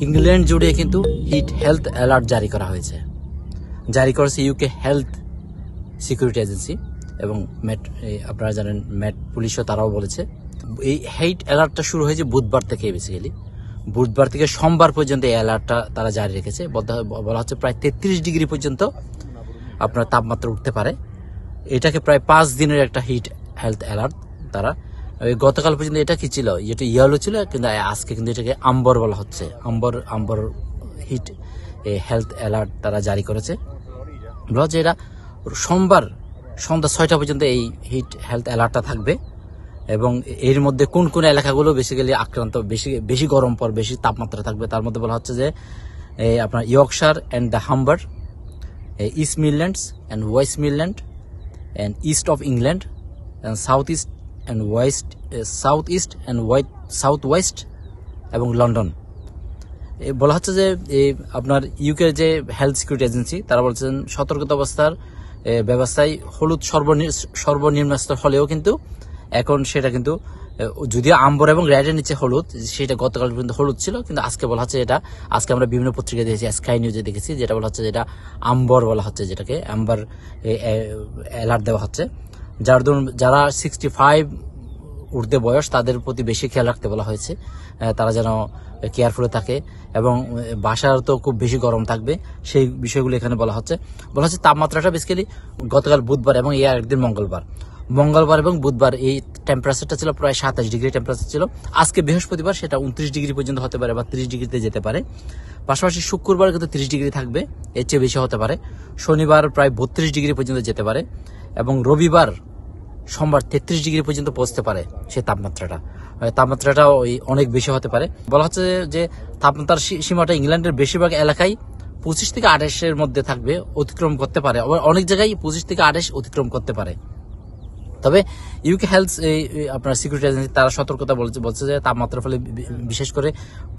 England জুড়ে কিন্তু hit health alert জারি করা হয়েছে। জারি করেছে ইউকে হেলথ সিকিউরিটি এজেন্সি এবং আপনারা জানেন ম্যাট পুলিশও তারাও বলেছে। এই হিট অ্যালার্টটা শুরু হয়েছে বুধবার থেকে, বেসিক্যালি বুধবার থেকে সোমবার পর্যন্ত এই অ্যালার্টটা তারা জারি রেখেছে। বলা হচ্ছে প্রায় 33 ডিগ্রি পর্যন্ত আপনার তাপমাত্রা উঠতে পারে। এটাকে প্রায় 5 দিনের একটা হিট হেলথ অ্যালার্ট তারা। গতকাল পর্যন্ত এটা কি ছিল, এটা ইয়েলো ছিল, কিন্তু আজকে কিন্তু এটাকে আম্বর বলা হচ্ছে। আম্বর হিট হেলথ অ্যালার্ট তারা জারি করেছে। বলা হচ্ছে এটা সোমবার সন্ধ্যা 6টা পর্যন্ত এই হিট হেলথ অ্যালার্টটা থাকবে এবং এর মধ্যে কোন কোন এলাকাগুলো বেসিক্যালি আক্রান্ত, বেশি গরম পর বেশি তাপমাত্রা থাকবে তার মধ্যে বলা হচ্ছে যে আপনার Yorkshire and the Humber, East Midlands and West Midland and East of England and South East and South West এবং লন্ডন। বলা হচ্ছে যে আপনার ইউকের যে হেলথ সিকিউরিটি এজেন্সি তারা বলছেন সতর্কতা অবস্থার ব্যবস্থায় হলুদ সর্বনিম্ন স্তর হলেও কিন্তু এখন সেটা কিন্তু, যদিও আম্বর এবং রেডের নিচে হলুদ, সেটা গতকাল পর্যন্ত হলুদ ছিল, কিন্তু আজকে বলা হচ্ছে এটা, আজকে আমরা বিভিন্ন পত্রিকায় দেখেছি, স্কাই নিউজে দেখেছি, যেটা বলা হচ্ছে যেটা আম্বর বলা হচ্ছে, যেটাকে আম্বার অ্যালার্ট দেওয়া হচ্ছে। যারা 65 ঊর্ধ্বে বয়স তাদের প্রতি বেশি খেয়াল রাখতে বলা হয়েছে, তারা যেন কেয়ারফুলে থাকে এবং বাসার তো খুব বেশি গরম থাকবে, সেই বিষয়গুলো এখানে বলা হচ্ছে। তাপমাত্রাটা বেসিক্যালি গতকাল বুধবার এবং এর একদিন মঙ্গলবার এবং বুধবার এই টেম্পারেচারটা ছিল প্রায় 27 ডিগ্রি টেম্পারেচার ছিল। আজকে বৃহস্পতিবার সেটা 29 ডিগ্রি পর্যন্ত হতে পারে বা 30 ডিগ্রিতে যেতে পারে। পাশাপাশি শুক্রবার কিন্তু 30 ডিগ্রি থাকবে, এর চেয়ে বেশি হতে পারে। শনিবার প্রায় 32 ডিগ্রি পর্যন্ত যেতে পারে এবং রবিবার সোমবার 33 ডিগ্রি পর্যন্ত পৌঁছতে পারে সেই তাপমাত্রাটা অনেক বেশি হতে পারে। বলা হচ্ছে যে তাপমাত্রার সীমাটা ইংল্যান্ডের বেশিরভাগ এলাকায় 25 থেকে 28 মধ্যে থাকবে, অতিক্রম করতে পারে, আবার অনেক জায়গায় 25 থেকে 28 অতিক্রম করতে পারে। তবে ইউকে হেলথ আপনার সিকিউরিটি এজেন্সি তারা সতর্কতা বলছে যে তাপমাত্রার ফলে বিশেষ করে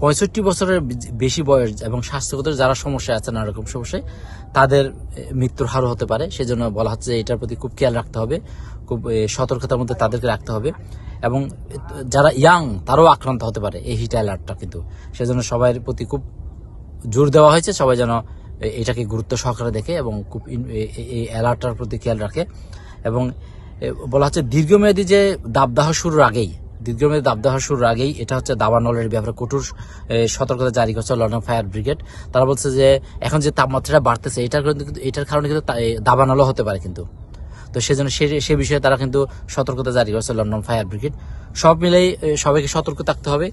65 বছরের বেশি বয়স এবং স্বাস্থ্যগত যারা সমস্যা আছে, নানা রকম সমস্যায় তাদের মৃত্যুর হারও হতে পারে। সেজন্য বলা হচ্ছে যে এটার প্রতি খুব খেয়াল রাখতে হবে, খুব সতর্কতার মধ্যে তাদেরকে রাখতে হবে এবং যারা ইয়াং তারাও আক্রান্ত হতে পারে এই হিট অ্যালার্টটা, কিন্তু সেজন্য সবার প্রতি খুব জোর দেওয়া হয়েছে, সবাই যেন এটাকে গুরুত্ব সহকারে দেখে এবং খুব এই অ্যালার্টটার প্রতি খেয়াল রাখে। এবং বলা হচ্ছে দীর্ঘমেয়াদী দাবদাহ শুরুর আগেই এটা হচ্ছে দাবানলের ব্যাপারে কঠোর সতর্কতা জারি করছে লন্ডন ফায়ার ব্রিগেড। তারা বলছে যে এখন যে তাপমাত্রাটা বাড়তেছে এটার কারণে কিন্তু দাবানলও হতে পারে কিন্তু। তো সেজন্য সে বিষয়ে তারা কিন্তু সতর্কতা জারি করছে লন্ডন ফায়ার ব্রিগেড। সব মিলেই সবাইকে সতর্ক থাকতে হবে।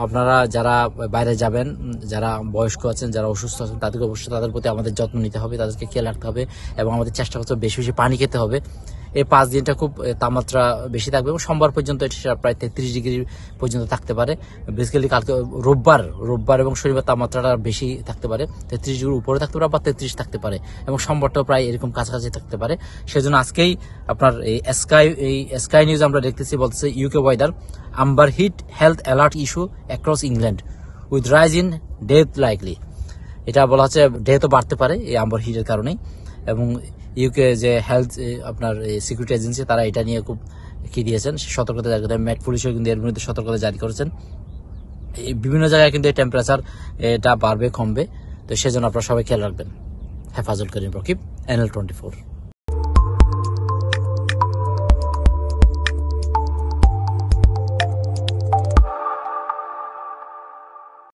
আপনারা যারা বাইরে যাবেন, যারা বয়স্ক আছেন, যারা অসুস্থ আছেন, তাদেরকে অবশ্যই তাদের প্রতি আমাদের যত্ন নিতে হবে, তাদেরকে খেয়াল রাখতে হবে এবং আমাদের চেষ্টা করতে হবে বেশি বেশি পানি খেতে হবে। এই 5 দিনটা খুব তাপমাত্রা বেশি থাকবে এবং সোমবার পর্যন্ত এটা প্রায় 33 ডিগ্রি পর্যন্ত থাকতে পারে। বেসিক্যালি কালকে রোববার এবং শনিবার তাপমাত্রাটা বেশি থাকতে পারে, 33 ডিগ্রির উপরে থাকতে পারে বা 33 থাকতে পারে এবং সোমবারটাও প্রায় এরকম কাছাকাছি থাকতে পারে। সেজন্য আজকেই আপনার এই স্কাই নিউজ আমরা দেখতেছি, বলছে UK weather amber heat health alert issue across England with rise in death likely. এটা বলা হচ্ছে ডেথও বাড়তে পারে এই আম্বার হিটের কারণেই। এবং ইউকে যে হেলথ আপনার সিকিউরিটি এজেন্সি তারা এটা নিয়ে খুব দিয়েছেন, সতর্কতা জারি করেছেন। ম্যাট পুলিশও কিন্তু এর বিরুদ্ধে সতর্কতা জারি করেছেন। বিভিন্ন জায়গায় কিন্তু এই টেম্পারেচার এটা বাড়বে কমবে, তো সেজন্য আপনারা সবাই খেয়াল রাখবেন। হেফাজুল করিম রকিব, NL24।